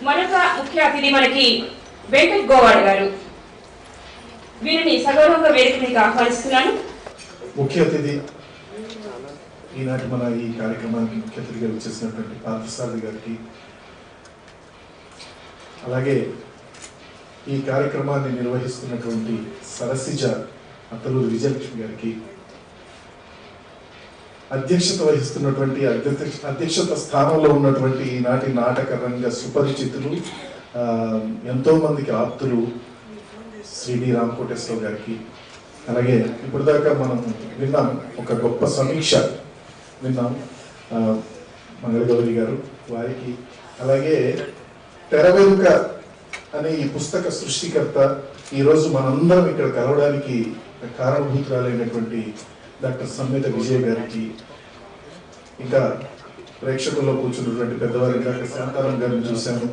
మరొక ముఖ్య అతిథి మనకి వెంకట్ గోవాడ్ గారు. వీరిని సగౌరవంగా వేదిక మీదకి ఆహ్వానిస్తున్నాను. ముఖ్య అతిథి ఈనాటి మన ఈ కార్యక్రమానికి ముఖ్య అతిథిగా వచ్చేసినటువంటి పార్థసారథి గారికి, అలాగే ఈ కార్యక్రమాన్ని నిర్వహిస్తున్నటువంటి సరసిజ అత్తలూరి విజయలక్ష్మి గారికి, అధ్యక్షత వహిస్తున్నటువంటి అధ్యక్షత స్థానంలో ఉన్నటువంటి ఈనాటి నాటక రంగ సుపరిచితులు, ఎంతో మందికి ఆప్తులు శ్రీ డి రామకోటేశ్వరరావు గారికి, అలాగే ఇప్పటిదాకా మనం విన్నాం ఒక గొప్ప సమీక్ష విన్నాం మంగళగౌరి గారు వారికి, అలాగే తెరవెనుక అనే ఈ పుస్తక సృష్టికర్త, ఈరోజు మనందరం ఇక్కడ కలవడానికి కారణభూతురాలైనటువంటి డాక్టర్ సమ్మెత విజయ్ గారికి, ఇంకా ప్రేక్షకుల్లో కూర్చున్నటువంటి పెద్దవారి డాక్టర్ శాంతారాం గారిని చూశాను,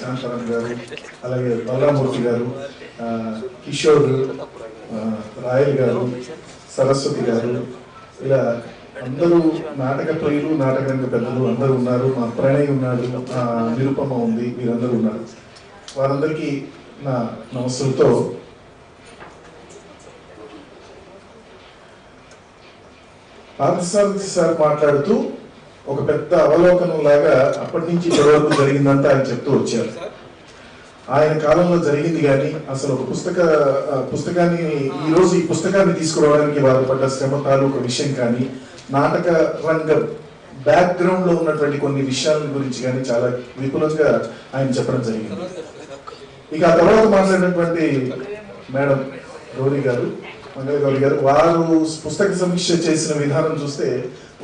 శాంతారాం గారు, అలాగే బల్లామూర్తి గారు, కిషోర్, రాయల్ గారు, సరస్వతి గారు, ఇలా అందరూ నాటక ప్రియులు, నాటక రంగ పెద్దలు అందరూ ఉన్నారు. మా ప్రణయ్ ఉన్నాడు, నిరుపమ ఉంది, వీరందరూ ఉన్నారు. వారందరికీ నా నమస్సులతో పార్థసారథి సార్ మాట్లాడుతూ ఒక పెద్ద అవలోకనం లాగా అప్పటి నుంచి ఇప్పటివరకు జరిగిందంతా ఆయన చెప్తూ వచ్చారు. ఆయన కాలంలో జరిగింది కానీ అసలు ఒక పుస్తకాన్ని ఈరోజు ఈ పుస్తకాన్ని తీసుకురావడానికి వారు పడ్డ శ్రమ తాలూకు విషయం కానీ, నాటక రంగ బ్యాక్గ్రౌండ్ లో ఉన్నటువంటి కొన్ని విషయాల గురించి కానీ చాలా విపులంగా ఆయన చెప్పడం జరిగింది. ఇక ఆ తర్వాత మాట్లాడినటువంటి మేడం గౌరీ గారు, మంగళగౌరి గారు, వారు పుస్తక సమీక్ష చేసిన విధానం చూస్తే,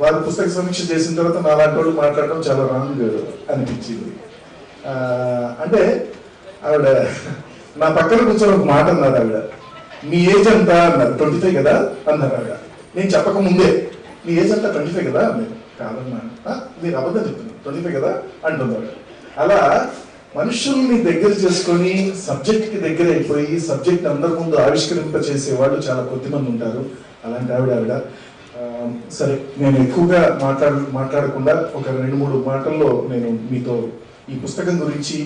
వారు పుస్తక సమీక్ష చేసిన తర్వాత నాలాంటి వాళ్ళు మాట్లాడటం చాలా రాంగ్ అనిపించింది. అంటే ఆవిడ నా పక్కన కూర్చొని ఒక మాట అన్నారు. ఆవిడ మీ ఏజ్ ఎంత అన్నారు. 25 కదా అన్నారు ఆవిడ. నేను చెప్పక ముందే మీ ఏజ్ అంతా 25 కదా అన్నారు. కాదన్నా, మీరు అబద్ధం చెప్తున్నారు, 25 కదా అంటున్నారు. అలా మనుషుల్ని దగ్గర చేసుకొని సబ్జెక్ట్కి దగ్గర అయిపోయి సబ్జెక్ట్ అందరి ముందు ఆవిష్కరింప చేసేవాళ్ళు చాలా కొద్దిమంది ఉంటారు. అలాంటి ఆవిడ సరే, నేను ఎక్కువగా మాట్లాడకుండా ఒక 2-3 మాటల్లో నేను మీతో ఈ పుస్తకం గురించి,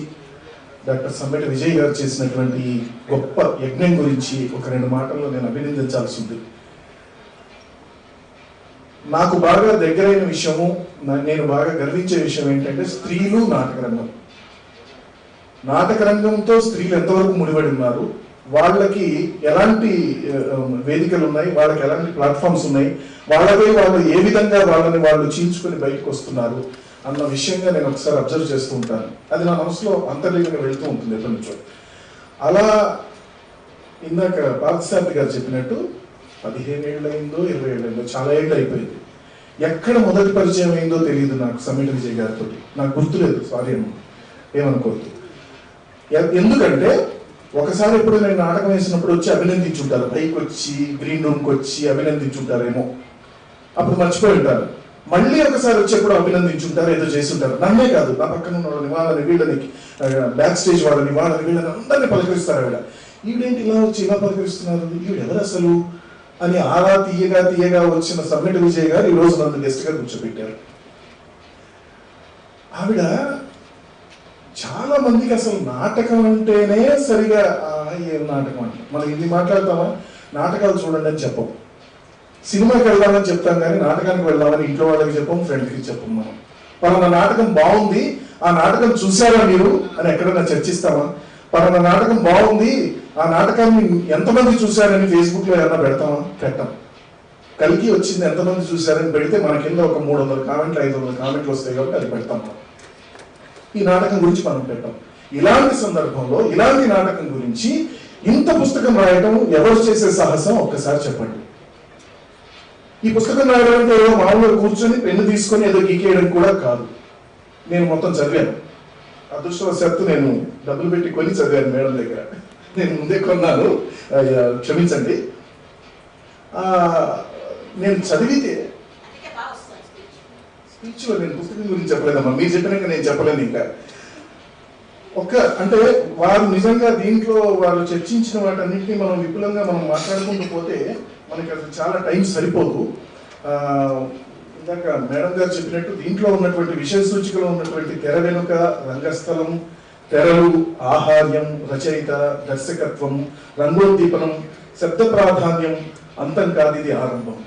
డాక్టర్ సమ్మెట విజయ్ గారు చేసినటువంటి గొప్ప యజ్ఞం గురించి ఒక 2 మాటల్లో నేను అభినందించాల్సి ఉంది. నాకు బాగా దగ్గరైన విషయము, నేను బాగా గర్వించే విషయం ఏంటంటే స్త్రీలు నాటక రంగంతో స్త్రీలు ఎంతవరకు ముడిపడి ఉన్నారు, వాళ్ళకి ఎలాంటి వేదికలు ఉన్నాయి, వాళ్ళకి ఎలాంటి ప్లాట్ఫామ్స్ ఉన్నాయి, వాళ్ళపై వాళ్ళు ఏ విధంగా వాళ్ళని వాళ్ళు చీల్చుకొని బయటకు వస్తున్నారు అన్న విషయంగా నేను ఒకసారి అబ్జర్వ్ చేస్తూ ఉంటాను. అది నా మనసులో అంతర్లీనంగా వెళ్తూ ఉంటుంది ఎప్పటి నుంచో. అలా ఇందాక పార్థసారథి గారు చెప్పినట్టు 15 ఏళ్ళు అయిందో 20 ఏళ్ళు అయిందో, చాలా ఏళ్ళు అయిపోయింది. ఎక్కడ మొదటి పరిచయం అయిందో తెలియదు నాకు సమ్మెట విజయ్ గారితో. నాకు గుర్తులేదు, సారీ అమ్మ, ఏమనుకోవద్దు. ఎందుకంటే ఒకసారి ఎప్పుడు నేను నాటకం వేసినప్పుడు వచ్చి అభినందించుంటారు, పైకి వచ్చి గ్రీన్ రూమ్కి వచ్చి అభినందించుంటారేమో, అప్పుడు మర్చిపోయి ఉంటారు. మళ్ళీ ఒకసారి వచ్చేప్పుడు అభినందించుంటారు, ఏదో చేస్తుంటారు. నన్నే కాదు, నా పక్కన ఉన్న వాళ్ళని, వాళ్ళని, వీళ్ళని, బ్యాక్ స్టేజ్ వాళ్ళని, వీళ్ళని అందరినీ పలకరిస్తారు. ఆవిడ ఈవిడేంటి ఇలా వచ్చి ఇలా పలకరిస్తున్నారు, ఈవిడ ఎవరు అసలు అని ఆరా తీయగా వచ్చిన సమ్మెట విజయ్ గారు ఈరోజు నన్ను గెస్ట్ గా కూర్చోబెట్టారు. ఆవిడ చాలా మందికి అసలు నాటకం అంటేనే సరిగా ఏం నాటకం అంటే, మనం ఇన్ని మాట్లాడతామా, నాటకాలు చూడండి అని చెప్పం, సినిమాకి వెళ్దామని చెప్తాం కానీ నాటకానికి వెళ్దామని ఇంట్లో వాళ్ళకి చెప్పం, ఫ్రెండ్స్కి చెప్పం. మనం పలానా నాటకం బాగుంది, ఆ నాటకం చూసారా మీరు అని ఎక్కడైనా చర్చిస్తామా? పలానా నాటకం బాగుంది, ఆ నాటకాన్ని ఎంతమంది చూశారని ఫేస్బుక్ లో ఏమన్నా పెడతామా? పెట్టం. కలికి వచ్చింది ఎంతమంది చూశారని పెడితే మన కింద ఒక 300 కామెంట్లు 500 కామెంట్లు వస్తాయి కాబట్టి అది పెడతాం. ఈ నాటకం గురించి మనం పెట్టాం. ఇలాంటి సందర్భంలో ఇలాంటి నాటకం గురించి ఇంత పుస్తకం రాయడం ఎవరు చేసే సాహసం ఒక్కసారి చెప్పండి. ఈ పుస్తకం రాయడం అంటే ఏదో మామూలుగా కూర్చొని పెన్ను తీసుకొని ఏదో గీకేయడం కూడా కాదు. నేను మొత్తం చదివాను. అదృష్టవశాత్తు నేను డబ్బులు పెట్టి కొని చదివాను మేడం దగ్గర. నేను ముందే కొన్నాను, క్షమించండి. నేను చదివితే స్పీచ్లో నేను పుస్తకం గురించి చెప్పలేదమ్మా, మీరు చెప్పినాక నేను చెప్పలేను. ఇంకా అంటే వారు నిజంగా దీంట్లో వారు చర్చించిన వాటన్నింటినీ మనం విపులంగా మనం మాట్లాడుకుంటూ పోతే మనకి అది చాలా టైం సరిపోదు. ఇందాక మేడం గారు చెప్పినట్టు దీంట్లో ఉన్నటువంటి విషయ సూచికలో ఉన్నటువంటి తెర వెనుక, రంగస్థలం, తెరలు, ఆహార్యం, రచయిత, దర్శకత్వం, రంగోద్దీపనం, శబ్ద ప్రాధాన్యం, అంతం కాదు ఇది ఆరంభం.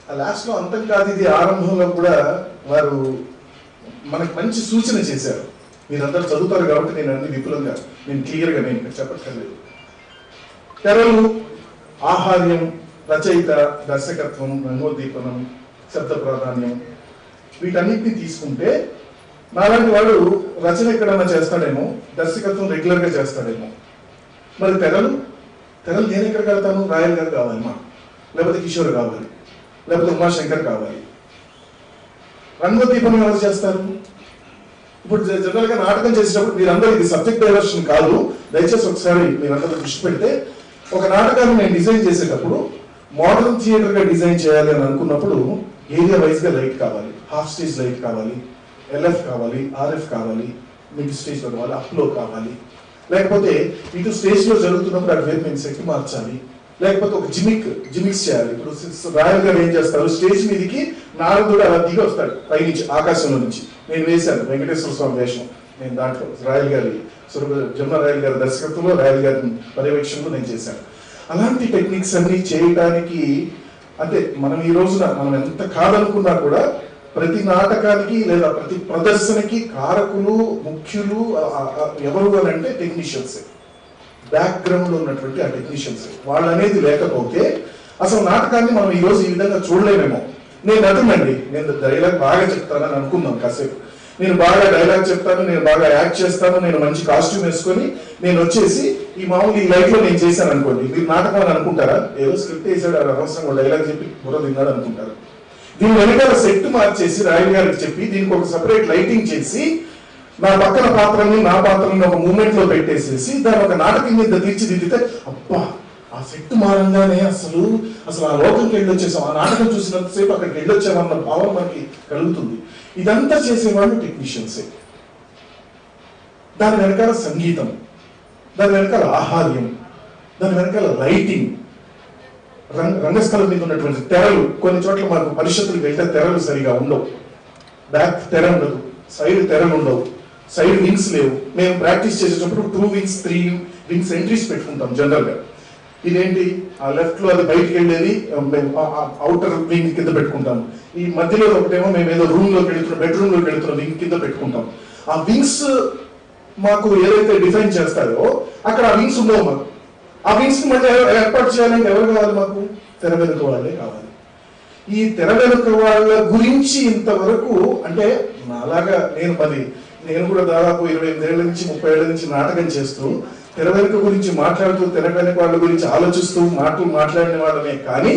ఆ లాస్ట్ లో అంతం కాదు ఇది ఆరంభంలో కూడా వారు మనకు మంచి సూచన చేశారు. మీరందరూ చదువుతారు కాబట్టి నేను అన్ని విపులంగా నేను క్లియర్గా నేను ఇక్కడ చెప్పక్కర్లేదు. తెరలు, ఆహార్యం, రచయిత, దర్శకత్వం, రంగోద్దీపనం, శబ్ద ప్రాధాన్యం, వీటన్నిటిని తీసుకుంటే నాలాంటి వాడు రచన ఎక్కడన్నా చేస్తాడేమో, దర్శకత్వం రెగ్యులర్గా చేస్తాడేమో. మరి తెరలు నేను ఎక్కడ కడతాను? రాయల్ గారు కావాలి మా, లేకపోతే కిషోర్ కావాలి, లేకపోతే ఉమాశంకర్ కావాలి. రంగోద్దీపనం ఎవరు చేస్తారు? ఇప్పుడు జనరల్గా నాటకం చేసేటప్పుడు మీరందరూ, ఇది సబ్జెక్ట్ డైవర్షన్ కాదు, దయచేసి ఒకసారి మీరందరూ దృష్టి పెడితే, ఒక నాటకాన్ని నేను డిజైన్ చేసేటప్పుడు మోడర్న్ థియేటర్గా డిజైన్ చేయాలి అని అనుకున్నప్పుడు ఏరియా వైజ్గా లైట్ కావాలి, హాఫ్ స్టేజ్ లైట్ కావాలి, ఎల్ఎఫ్ కావాలి, ఆర్ఎఫ్ కావాలి, మిడ్ స్టేజ్లో కావాలి, అప్లో కావాలి, లేకపోతే ఇటు స్టేజ్లో జరుగుతున్నప్పుడు అటువైపు మేము సెట్ మార్చాలి, లేకపోతే ఒక జిమిక్స్ చేయాలి. ఇప్పుడు రాయల్ గారు ఏం చేస్తారు, స్టేజ్ మీదకి నారదుడు అలా దిగి వస్తాడు పైనుంచి, ఆకాశంలో నుంచి. నేను వేశాను వెంకటేశ్వర స్వామి వేషం, నేను దాంట్లో రాయల్ గారి జమున రాయల్ గారి దర్శకత్వంలో, రాయల్ గారి పర్యవేక్షణలో నేను చేశాను. అలాంటి టెక్నిక్స్ అన్ని చేయడానికి అంటే మనం ఈ రోజున మనం ఎంత కాదనుకున్నా కూడా ప్రతి నాటకానికి లేదా ప్రతి ప్రదర్శనకి కారకులు, ముఖ్యులు ఎవరు అని అంటే టెక్నీషియన్స్, బ్యాక్గ్రౌండ్ లో ఉన్నటువంటి ఆ టెక్నీషియన్స్. వాళ్ళు అనేది లేకపోతే అసలు నాటకాన్ని మనం ఈ రోజు ఈ విధంగా చూడలేమేమో. నేను నటునండి, నేను డైలాగ్ బాగా చెప్తానని అనుకుందాం కాసేపు, నేను బాగా డైలాగ్ చెప్తాను, నేను బాగా యాక్ట్ చేస్తాను, నేను మంచి కాస్ట్యూమ్ వేసుకొని నేను వచ్చేసి ఈ మామూలు ఈ లైఫ్ లో నేను చేశాను అనుకోండి, మీరు నాటకం అని అనుకుంటారా? ఏదో స్క్రిప్ట్ వేసాడు, అనవసరంగా డైలాగ్ చెప్పి బుర్ర తిన్నాడు అనుకుంటారు. దీని వెనకాల సెట్ మార్చేసి రాయల్ గారికి చెప్పి దీనికి ఒక సపరేట్ లైటింగ్ చేసి నా పక్కన పాత్రని నా పాత్రని ఒక మూమెంట్ లో పెట్టేసేసి దాని ఒక నాటకం మీద తీర్చిదిద్దితే, అబ్బా ఆ సెట్ మారంగానే అసలు ఆ లోకంకి వెళ్ళొచ్చేసాం, ఆ నాటకం చూసినంతసేపు అక్కడికి వెళ్ళొచ్చామన్న భావన మనకి కలుగుతుంది. ఇదంతా చేసేవాళ్ళు టెక్నీషియన్సే. దాని వెనకాల సంగీతం, దాని వెనకాల ఆహార్యం, దాని వెనకాల లైటింగ్, రంగస్థలం మీద ఉన్నటువంటి తెరలు. కొన్ని చోట్ల మనకు పరిషత్తులకు వెళ్తే తెరలు సరిగా ఉండవు, బ్యాక్ తెర ఉండదు, సైడ్ తెరలు ఉండవు, సైడ్ వింగ్స్ లేవు. మేము ప్రాక్టీస్ చేసేటప్పుడు 2 wings 3 wings ఎంట్రీస్ పెట్టుకుంటాం జనరల్ గా. ఇదేంటి, ఆ లెఫ్ట్ లో అది బయటికి వెళ్ళేది అవుటర్ వింగ్ కింద పెట్టుకుంటాం, ఈ మధ్యలో ఒకటేమో మేము ఏదో రూమ్ లోకి వెళ్తున్నాం, బెడ్రూమ్ లోకి వెళ్తున్న వింగ్ కింద పెట్టుకుంటాం. ఆ వింగ్స్ మాకు ఏదైతే డిఫైన్ చేస్తారో అక్కడ ఆ వింగ్స్ ఉండవు మాకు. ఆ వింగ్స్ మళ్ళీ ఏర్పాటు చేయాలంటే ఎవరు కావాలి? మాకు తెర వెనుక వాళ్ళే కావాలి. ఈ తెర వెనుక వాళ్ళ గురించి ఇంతవరకు అంటే అలాగా నేను కూడా దాదాపు 25 ఏళ్ల నుంచి 30 ఏళ్ల నుంచి నాటకం చేస్తూ తెర వెనుక గురించి మాట్లాడుతూ, తెర వెనుక వాళ్ళ గురించి ఆలోచిస్తూ మాట్లాడిన వాళ్ళమే కానీ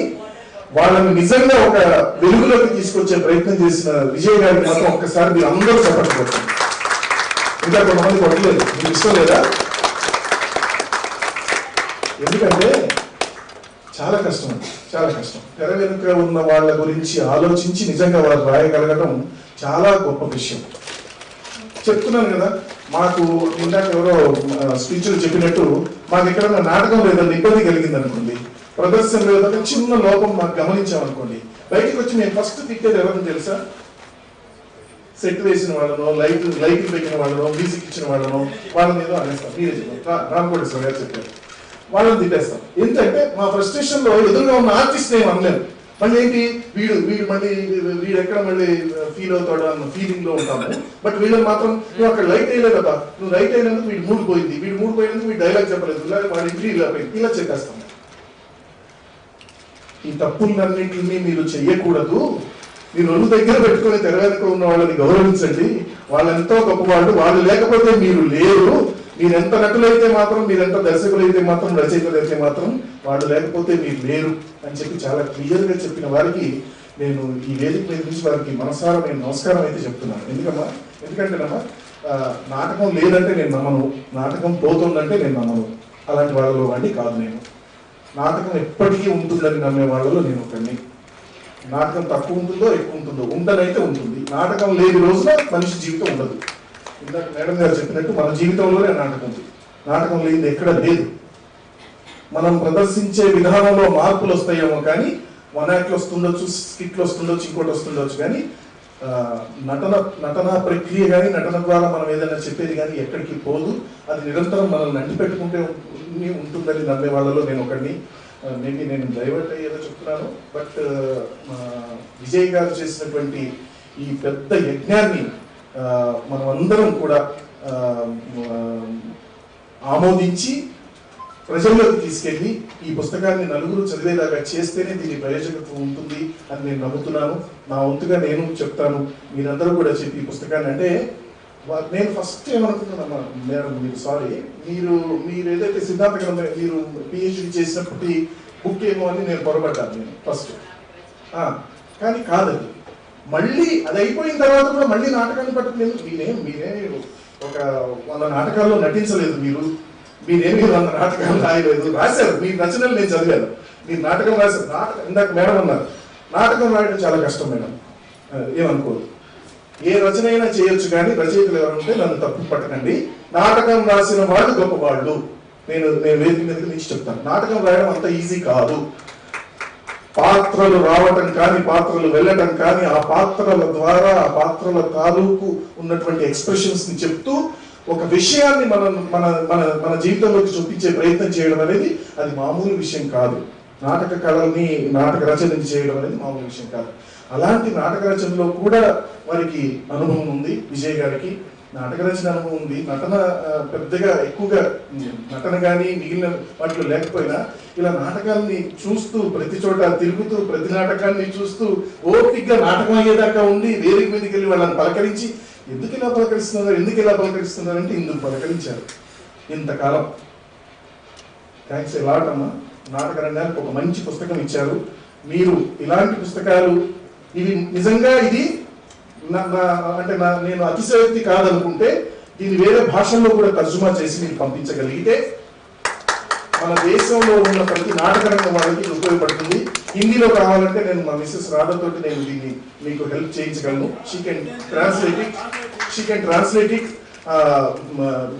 వాళ్ళని నిజంగా ఒక వెలుగులోకి తీసుకొచ్చే ప్రయత్నం చేసిన విజయ్ గారికి మాత్రం ఒక్కసారి మీరు అందరూ చెప్పకపోతుంది. ఇంకా కొంతమంది కొట్టలేదు, మీకు ఇష్టం లేదా? ఎందుకంటే చాలా కష్టం. తెర వెనుక ఉన్న వాళ్ళ గురించి ఆలోచించి నిజంగా వాళ్ళు రాయగలగడం చాలా గొప్ప విషయం. చెప్తున్నాను కదా, మాకు ఇందాక ఎవరో స్పీచ్లు చెప్పినట్టు మాకు ఎక్కడన్నా నాటకం లేదని ఇబ్బంది కలిగింది అనుకోండి, ప్రదర్శన లేదంటే చిన్న లోపం మాకు గమనించామనుకోండి, బయటకు వచ్చి మేము ఫస్ట్ తిట్టేది ఎవరిని తెలుసా? సెట్ వేసిన వాళ్ళనో, లైట్ పెట్టిన వాళ్ళనో, మ్యూజిక్ ఇచ్చిన వాళ్ళనో, వాళ్ళని ఏదో అనేస్తాం. మీరే చెప్పారు, రామకోటేశ్వర గారు చెప్పారు, వాళ్ళని తిట్టేస్తాం. ఎందుకంటే మా ఫ్రస్ట్రేషన్ లో ఎదురుగా ఉన్న ఆర్టిస్ట్ ఏం అనలేము. మళ్ళీ ఏంటి, వీడు ఎక్కడ మళ్ళీ ఫీల్ అవుతాడు అన్న ఫీలింగ్ లో ఉంటాము. బట్ వీళ్ళని మాత్రం నువ్వు అక్కడ లైట్ వేయలేదు కదా, నువ్వు లైట్ అయినందుకు వీడు మూడు పోయినందుకు వీడు డైలాగ్ చెప్పలేదు, వాడి ఇంటి ఇలా పోయింది, ఇలా చెప్పేస్తాం. ఈ తప్పులన్నింటినీ మీరు చెయ్యకూడదు. మీరు ఒళ్ళు దగ్గర పెట్టుకుని తెర వెనుక ఉన్న వాళ్ళని గౌరవించండి. వాళ్ళెంతో గొప్పవాళ్ళు, వాళ్ళు లేకపోతే మీరు లేరు. మీరెంత నటులైతే మాత్రం, మీరెంత దర్శకులైతే మాత్రం, రచయితలైతే మాత్రం వాళ్ళు లేకపోతే మీరు లేరు అని చెప్పి చాలా క్లియర్గా చెప్పిన వారికి నేను ఈ వేదిక మీద నుంచి వారికి మనసారా నేను నమస్కారం అయితే చెప్తున్నాను. ఎందుకంటేనమ్మా నాటకం లేదంటే నేను నమ్మను, నాటకం పోతుందంటే నేను నమ్మను. అలాంటి వాళ్ళలో వాడి కాదు నేను. నాటకం ఎప్పటికీ ఉంటుందని నమ్మే వాళ్ళలో నేను ఒకరిని. నాటకం తక్కువ ఉంటుందో ఎక్కువ ఉంటుందో, ఉండనైతే ఉంటుంది. నాటకం లేని రోజున మనిషి జీవితం ఉండదు. ఇందాక మేడం గారు చెప్పినట్టు మన జీవితంలోనే నాటకం ఉంది. నాటకం లేనిది ఎక్కడ లేదు. మనం ప్రదర్శించే విధానంలో మార్పులు వస్తాయేమో కానీ 1 యాక్ట్ వస్తుండొచ్చు, స్కిట్లు వస్తుండొచ్చు, ఇంకోటి వస్తుండొచ్చు, కానీ నటన ప్రక్రియ కానీ నటన ద్వారా మనం ఏదైనా చెప్పేది కానీ ఎక్కడికి పోదు. అది నిరంతరం మనల్ని అంటి పెట్టుకుంటే ఉంటుందని నమ్మే వాళ్ళలో నేను ఒకడిని. మేబీ నేను డైవర్ట్ అయ్యేదో చెప్తున్నాను, బట్ విజయ్ గారు చేసినటువంటి ఈ పెద్ద యజ్ఞాన్ని మనం అందరం కూడా ఆమోదించి ప్రజల్లోకి తీసుకెళ్ళి ఈ పుస్తకాన్ని నలుగురు చదివేలాగా చేస్తేనే దీని ప్రయోజకత్వం ఉంటుంది అని నేను నమ్ముతున్నాను. నా వంతుగా నేను చెప్తాను, మీరందరూ కూడా చెప్పి ఈ పుస్తకాన్ని, అంటే నేను ఫస్ట్ ఏమనుకున్నానమ్మా మేడం, మీరు సారీ, మీరు ఏదైతే సిద్ధాంత గ్రంథం మీరు పిహెచ్డి చేసినప్పటి బుక్ ఏమో అని నేను పొరపడ్డాను నేను ఫస్ట్. కానీ కాదండి, మళ్ళీ అది అయిపోయిన తర్వాత కూడా మళ్ళీ నాటకాన్ని పట్టుకునేందుకు మీరే ఒక 100 నాటకాల్లో నటించలేదు, మీరేమి 100 నాటకాలు రాయలేదు, రాశారు. మీ రచనలు నేను చదివాను, మీరు నాటకం రాశారు. ఇందాక మేడం అన్నారు నాటకం రాయడం చాలా కష్టం మేడం, ఏమనుకోదు. ఏ రచన అయినా చేయొచ్చు, కానీ రచయితలు ఎవరంటే నన్ను తప్పు పట్టకండి. నాటకం రాసిన వాళ్ళు గొప్పవాళ్ళు. నేను వేదిక మీదకి నుంచి చెప్తాను, నాటకం రాయడం అంత ఈజీ కాదు. పాత్రలు రావటం కానీ, పాత్రలు వెళ్ళటం కానీ, ఆ పాత్రల ద్వారా ఆ పాత్రల తాలూకు ఉన్నటువంటి ఎక్స్ప్రెషన్స్ ని చెప్తూ ఒక విషయాన్ని మన జీవితంలోకి చూపించే ప్రయత్నం చేయడం అనేది అది మామూలు విషయం కాదు. నాటక కళని నాటక రచన చేయడం అనేది మామూలు విషయం కాదు. అలాంటి నాటక రచనలో కూడా వారికి అనుభవం ఉంది. విజయ్ గారికి నాటక రచన అనుభవం ఉంది. నటన పెద్దగా ఎక్కువగా నటన కానీ మిగిలిన వాటిలో లేకపోయినా ఇలా నాటకాలని చూస్తూ ప్రతి చోట తిరుగుతూ ప్రతి నాటకాన్ని చూస్తూ ఓపికగా నాటకం అయ్యేదాకా ఉండి వేదిక మీదకి వెళ్ళి వాళ్ళని పలకరించి ఎందుకు ఇలా పలకరిస్తున్నారు అంటే ఇందుకు పలకరించారు ఇంతకాలం. థ్యాంక్స్ ఎలాట్ అమ్మా. నాటక రంగానికి ఒక మంచి పుస్తకం ఇచ్చారు మీరు. ఇలాంటి పుస్తకాలు ఇవి నిజంగా ఇది అంటే నేను అతిశయోక్తి కాదనుకుంటే దీన్ని వేరే భాషల్లో కూడా తర్జుమా చేసి మీరు పంపించగలిగితే మన దేశంలో ఉన్న ప్రతి నాటక రంగం వాళ్ళకి ఉపయోగపడుతుంది. హిందీలో కావాలంటే నేను మా మిస్సెస్ రాధతో నేను దీన్ని మీకు హెల్ప్ చేయించగలను. She can translate it.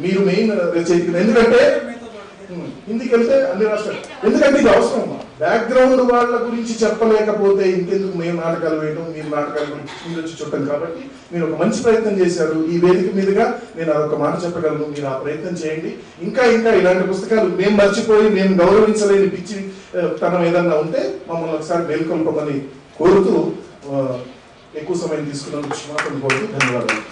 మీరు మెయిన్ రచయిత, ఎందుకంటే హిందీకి వెళ్తే అన్ని రాష్ట్రాలు, ఎందుకంటే ఇది అవసరం. బ్యాక్గ్రౌండ్ వాళ్ళ గురించి చెప్పలేకపోతే ఇంకెందుకు మేము నాటకాలు వేయడం, మీరు నాటకాల గురించి మీరు వచ్చి చుట్టం. కాబట్టి మీరు ఒక మంచి ప్రయత్నం చేశారు. ఈ వేదిక మీదుగా నేను అదొక మాట చెప్పగలను, మీరు ఆ ప్రయత్నం చేయండి. ఇంకా ఇలాంటి పుస్తకాలు మేము మర్చిపోయి మేము గౌరవించలేని పిచ్చి తనం ఏదన్నా ఉంటే మమ్మల్ని ఒకసారి మేల్కొల్పమని కోరుతూ ఎక్కువ సమయం తీసుకున్నందుకు క్షమాపణ కోరుతూ ధన్యవాదాలు.